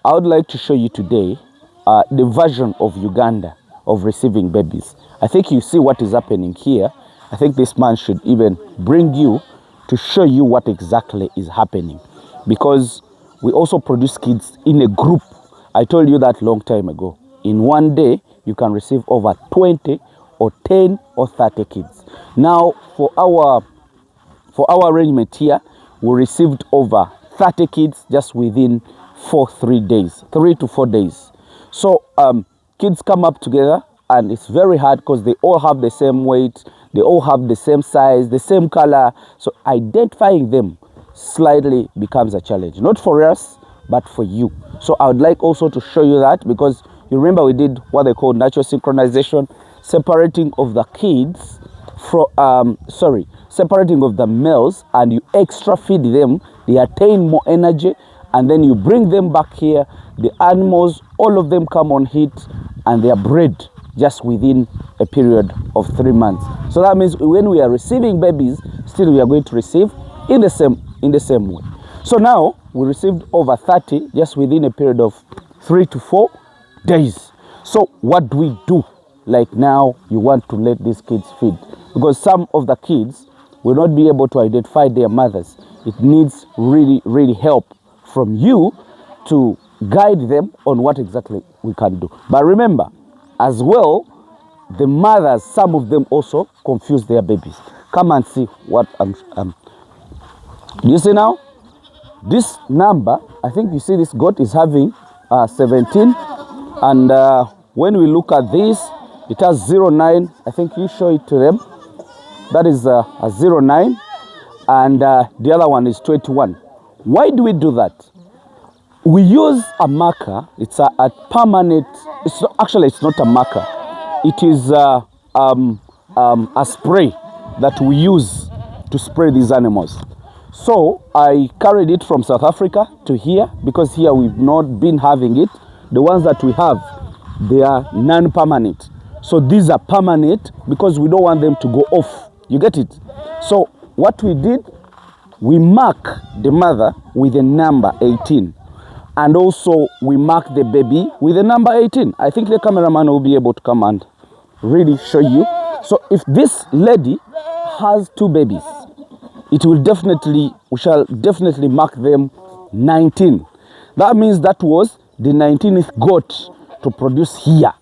I would like to show you today the version of Uganda of receiving babies. I think you see what is happening here. I think this man should even bring you to show you what exactly is happening, because we also produce kids in a group. I told you that long time ago. In one day, you can receive over 20 or 10 or 30 kids. Now, for our arrangement here, we received over 30 kids just within 3 days, 3 to 4 days. So kids come up together, and it's very hard because they all have the same weight, they all have the same size, the same color. So identifying them slightly becomes a challenge, not for us, but for you. So I would like also to show you that, because you remember we did what they call natural synchronization, separating of the kids from, separating of the males, and you extra feed them, they attain more energy, and then you bring them back here. The animals, all of them come on heat, and they are bred just within a period of 3 months. So that means when we are receiving babies, still we are going to receive in the same way. So now we received over 30 just within a period of 3 to 4 days. So what do we do? Like now, you want to let these kids feed, because some of the kids will not be able to identify their mothers. It needs really help from you to guide them on what exactly we can do. But remember, as well, the mothers, some of them also confuse their babies. Come and see what do you see now? This number, I think you see this goat is having 17, and when we look at this, it has 09. I think you show it to them. That is a 09, and the other one is 21. Why do we do that? We use a marker. It's a permanent. It's not a marker. It is a spray that we use to spray these animals. So I carried it from South Africa to here, because here we've not been having it. The ones that we have, they are non-permanent. So these are permanent because we don't want them to go off. You get it? So what we did, we mark the mother with the number 18. And also we mark the baby with the number 18. I think the cameraman will be able to come and really show you. So if this lady has 2 babies, we shall definitely mark them 19. That means that was the 19th goat to produce here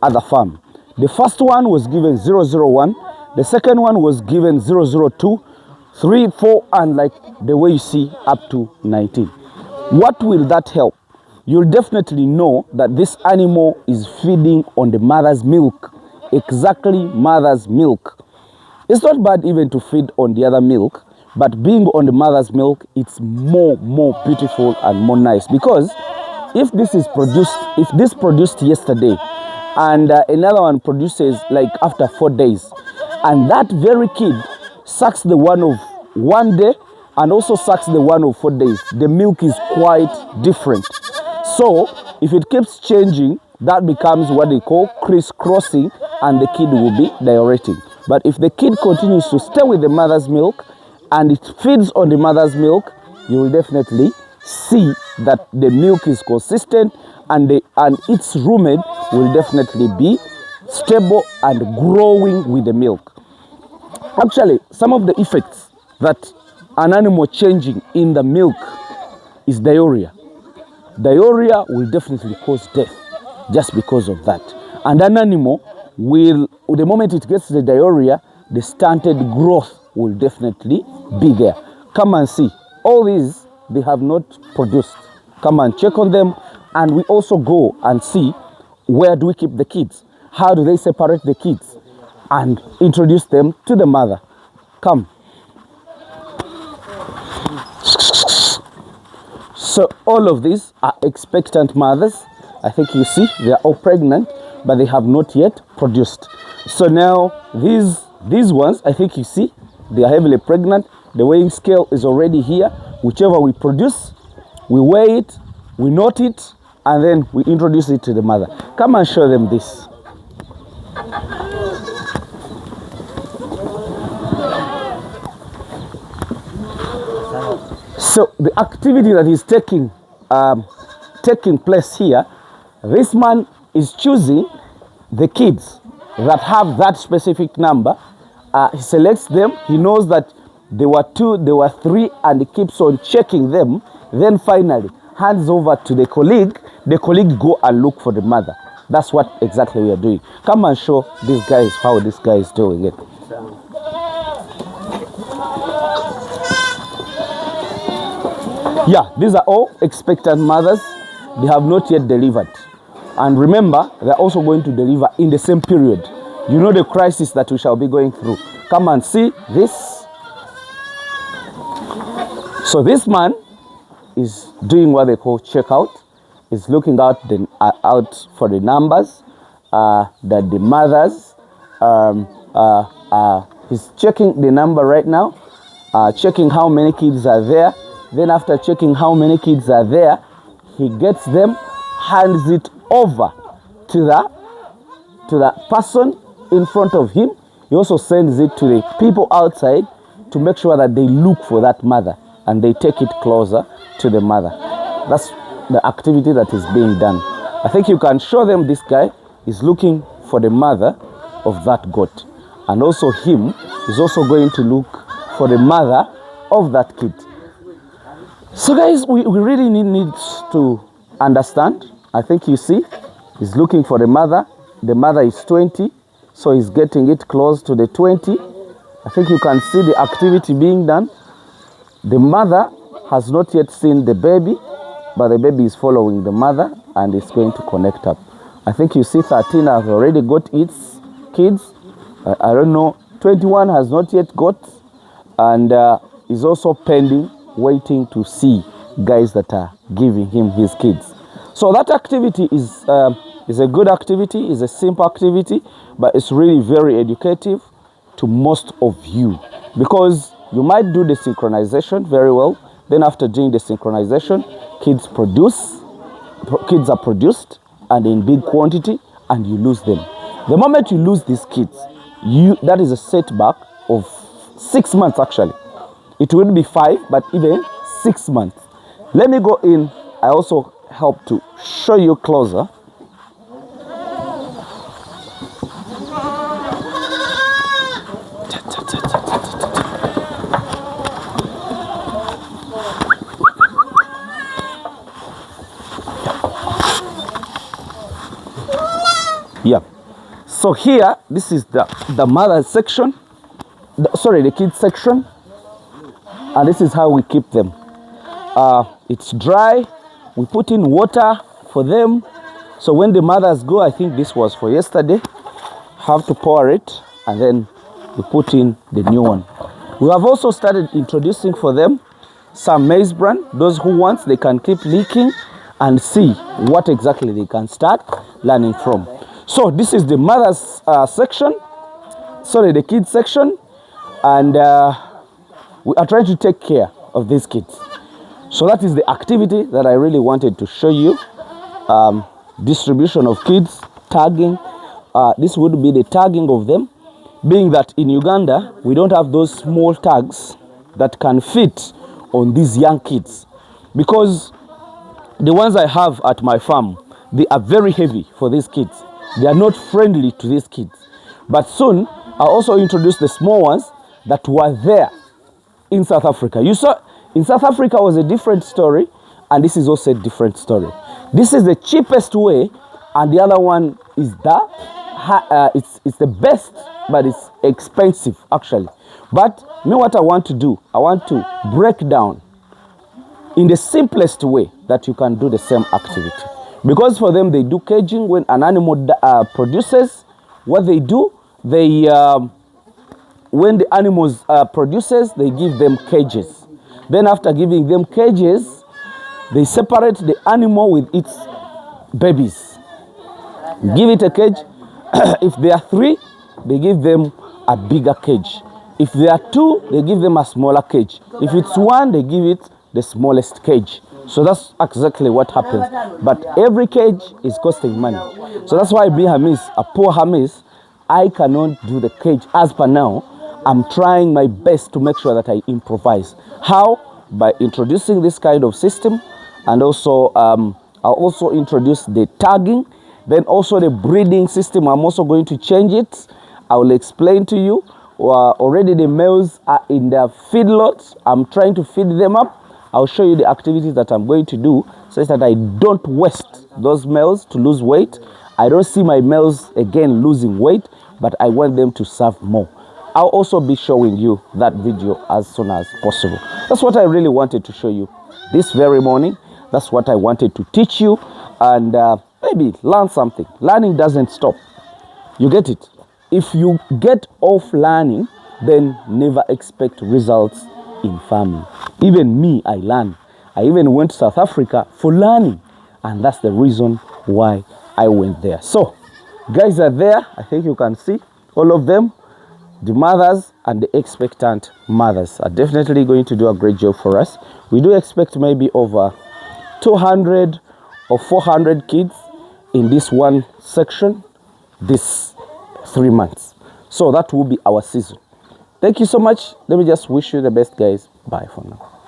at the farm. The first one was given 001, the second one was given 002, 3, 4, and like the way you see up to 19. What will that help? You'll definitely know that this animal is feeding on the mother's milk, exactly mother's milk. It's not bad even to feed on the other milk, but being on the mother's milk, it's more beautiful and more nice, because if this produced yesterday, and another one produces like after 4 days, and that very kid sucks the one of 1 day and also sucks the one of 4 days, the milk is quite different. So if it keeps changing, that becomes what they call crisscrossing, and the kid will be diuretic. But if the kid continues to stay with the mother's milk and it feeds on the mother's milk, you will definitely see that the milk is consistent, and its rumen will definitely be stable and growing with the milk. Actually, some of the effects that an animal changing in the milk is diarrhea. Diarrhea will definitely cause death just because of that. And an animal will, the moment it gets the diarrhea, the stunted growth will definitely be there. Come and see. All these, they have not produced. Come and check on them. And we also go and see, where do we keep the kids? How do they separate the kids? And introduce them to the mother. Come. So all of these are expectant mothers. I think you see, they are all pregnant, but they have not yet produced. So now these ones, I think you see, they are heavily pregnant. The weighing scale is already here. Whichever we produce, we weigh it, we note it, and then we introduce it to the mother. Come and show them this. So the activity that is taking taking place here, this man is choosing the kids that have that specific number. He selects them. He knows that there were 2, there were 3, and he keeps on checking them. Then finally hands over to the colleague. The colleague go and look for the mother. That's what exactly we are doing. Come and show these guys how this guy is doing it. Yeah, these are all expectant mothers. They have not yet delivered. And remember, they're also going to deliver in the same period. You know the crisis that we shall be going through. Come and see this. So this man is doing what they call checkout. He's looking out for the numbers that the mothers. He's checking the number right now, checking how many kids are there. Then after checking how many kids are there, he gets them, hands it over to the person in front of him. He also sends it to the people outside to make sure that they look for that mother and they take it closer to the mother. That's the activity that is being done. I think you can show them this guy is looking for the mother of that goat. And also him is also going to look for the mother of that kid. So guys, we really need to understand. I think you see, he's looking for the mother. The mother is 20, so he's getting it close to the 20. I think you can see the activity being done. The mother has not yet seen the baby, but the baby is following the mother and is going to connect up. I think you see 13 has already got its kids. I don't know, 21 has not yet got, and is also pending, waiting to see guys that are giving him his kids. So that activity is a good activity, is a simple activity, but it's really very educative to most of you, because you might do the synchronization very well. Then after doing the synchronization, kids are produced and in big quantity, and you lose them. The moment you lose these kids, that is a setback of 6 months actually. It would be 5, but even 6 months. Let me go in. I also help to show you closer. Yeah. So here, this is the mother section. The kids section. And this is how we keep them. It's dry. We put in water for them. So when the mothers go, I think this was for yesterday, have to pour it, and then we put in the new one. We have also started introducing for them some maize bran. Those who want, they can keep leaking and see what exactly they can start learning from. So this is the mothers section, the kids section, and we are trying to take care of these kids. So that is the activity that I really wanted to show you. Distribution of kids, tagging. This would be the tagging of them, being that in Uganda, we don't have those small tags that can fit on these young kids. Because the ones I have at my farm, they are very heavy for these kids. They are not friendly to these kids. But soon, I also introduced the small ones that were there in South Africa. You saw, in South Africa was a different story, and this is also a different story. This is the cheapest way, and the other one is it's the best, but it's expensive actually. But me, what I want to do, I want to break down in the simplest way that you can do the same activity. Because for them, they do caging. When an animal produces, what they do, they when the animals produces, they give them cages. Then after giving them cages, they separate the animal with its babies. Give it a cage. If there are 3, they give them a bigger cage. If there are 2, they give them a smaller cage. If it's 1, they give it the smallest cage. So that's exactly what happens. But every cage is costing money. So that's why being a poor hamiisi, I cannot do the cage as per now. I'm trying my best to make sure that I improvise. How? By introducing this kind of system, and also I'll also introduce the tagging, then also the breeding system. I'm also going to change it. I will explain to you. Already the males are in their feedlots. I'm trying to feed them up. I'll show you the activities that I'm going to do so that I don't waste those males to lose weight. I don't see my males again losing weight, but I want them to serve more. I'll also be showing you that video as soon as possible. That's what I really wanted to show you this very morning. That's what I wanted to teach you, and maybe learn something. Learning doesn't stop. You get it? If you get off learning, then never expect results in farming. Even me, I learned. I even went to South Africa for learning, and that's the reason why I went there. So, guys are there. I think you can see all of them. The mothers and the expectant mothers are definitely going to do a great job for us. We do expect maybe over 200 or 400 kids in this one section this 3 months. So that will be our season. Thank you so much. Let me just wish you the best, guys. Bye for now.